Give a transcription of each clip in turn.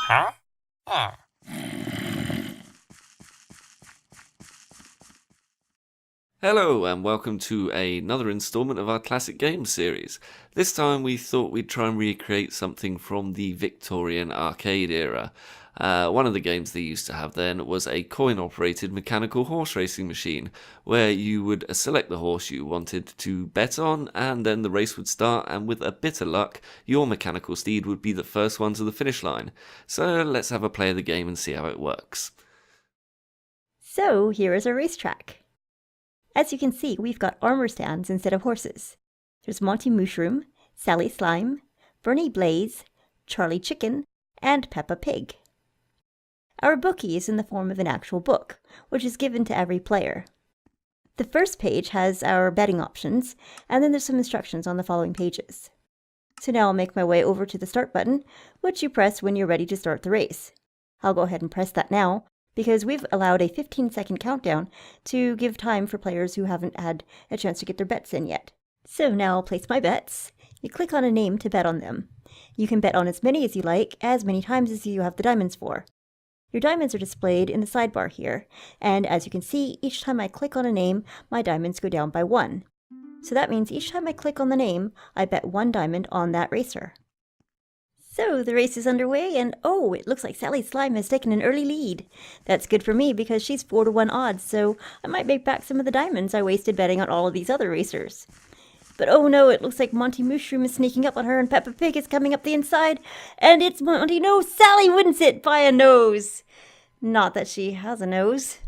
Huh? Oh. Hello and welcome to another installment of our classic games series. This time we thought we'd try and recreate something from the Victorian arcade era. One of the games they used to have then was a coin-operated mechanical horse racing machine, where you would select the horse you wanted to bet on, and then the race would start, and with a bit of luck, your mechanical steed would be the first one to the finish line. So let's have a play of the game and see how it works. So here is our racetrack. As you can see, we've got armor stands instead of horses. There's Monty Mushroom, Sally Slime, Bernie Blaze, Charlie Chicken, and Peppa Pig. Our bookie is in the form of an actual book, which is given to every player. The first page has our betting options, and then there's some instructions on the following pages. So now I'll make my way over to the start button, which you press when you're ready to start the race. I'll go ahead and press that now, because we've allowed a 15-second countdown to give time for players who haven't had a chance to get their bets in yet. So now I'll place my bets. You click on a name to bet on them. You can bet on as many as you like, as many times as you have the diamonds for. Your diamonds are displayed in the sidebar here, and as you can see, each time I click on a name, my diamonds go down by 1. So that means each time I click on the name, I bet 1 diamond on that racer. So the race is underway, and oh, it looks like Sally Slime has taken an early lead. That's good for me because she's 4-to-1 odds, so I might make back some of the diamonds I wasted betting on all of these other racers. But oh no, it looks like Monty Mushroom is sneaking up on her and Peppa Pig is coming up the inside, and it's Monty. No, Sally wins it by a nose. Not that she has a nose.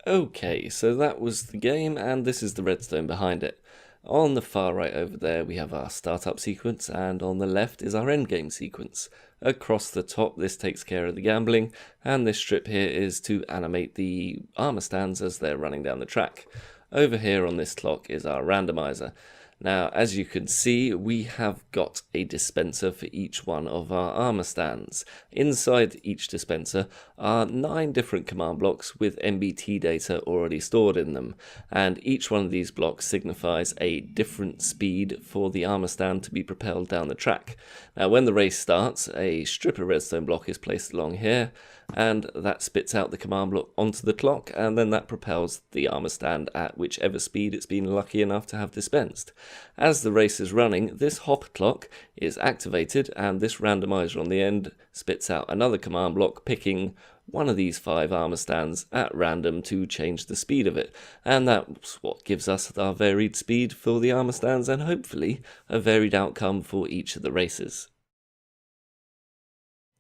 Okay, so that was the game, and this is the redstone behind it. On the far right over there we have our startup sequence, and on the left is our endgame sequence. Across the top this takes care of the gambling, and this strip here is to animate the armor stands as they're running down the track. Over here on this clock is our randomizer. Now, as you can see, we have got a dispenser for each one of our armor stands. Inside each dispenser are 9 different command blocks with MBT data already stored in them, and each one of these blocks signifies a different speed for the armor stand to be propelled down the track. Now, when the race starts, a strip of redstone block is placed along here, and that spits out the command block onto the clock, and then that propels the armor stand at whichever speed it's been lucky enough to have dispensed. As the race is running, this hop clock is activated, and this randomizer on the end spits out another command block picking one of these 5 armor stands at random to change the speed of it, and that's what gives us our varied speed for the armor stands and hopefully a varied outcome for each of the races.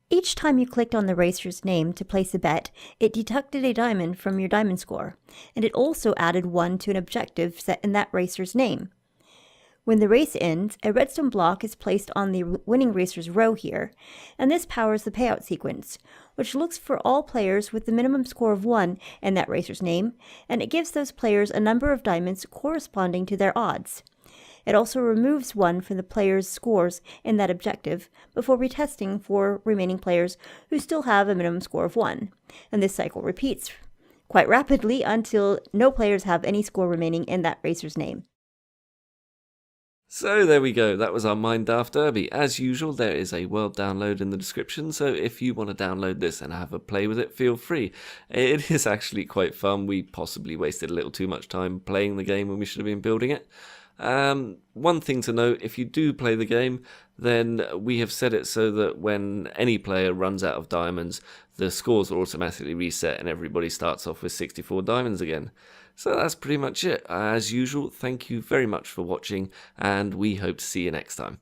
Each time you clicked on the racer's name to place a bet, it deducted a diamond from your diamond score, and it also added 1 to an objective set in that racer's name. When the race ends, a redstone block is placed on the winning racer's row here, and this powers the payout sequence, which looks for all players with the minimum score of 1 in that racer's name, and it gives those players a number of diamonds corresponding to their odds. It also removes 1 from the player's scores in that objective before retesting for remaining players who still have a minimum score of 1, and this cycle repeats quite rapidly until no players have any score remaining in that racer's name. So there we go, that was our Minecraft Derby. As usual, there is a world download in the description, so if you want to download this and have a play with it, feel free. It is actually quite fun. We possibly wasted a little too much time playing the game when we should have been building it. One thing to note, if you do play the game, then we have set it so that when any player runs out of diamonds, the scores will automatically reset and everybody starts off with 64 diamonds again. So that's pretty much it. As usual, thank you very much for watching, and we hope to see you next time.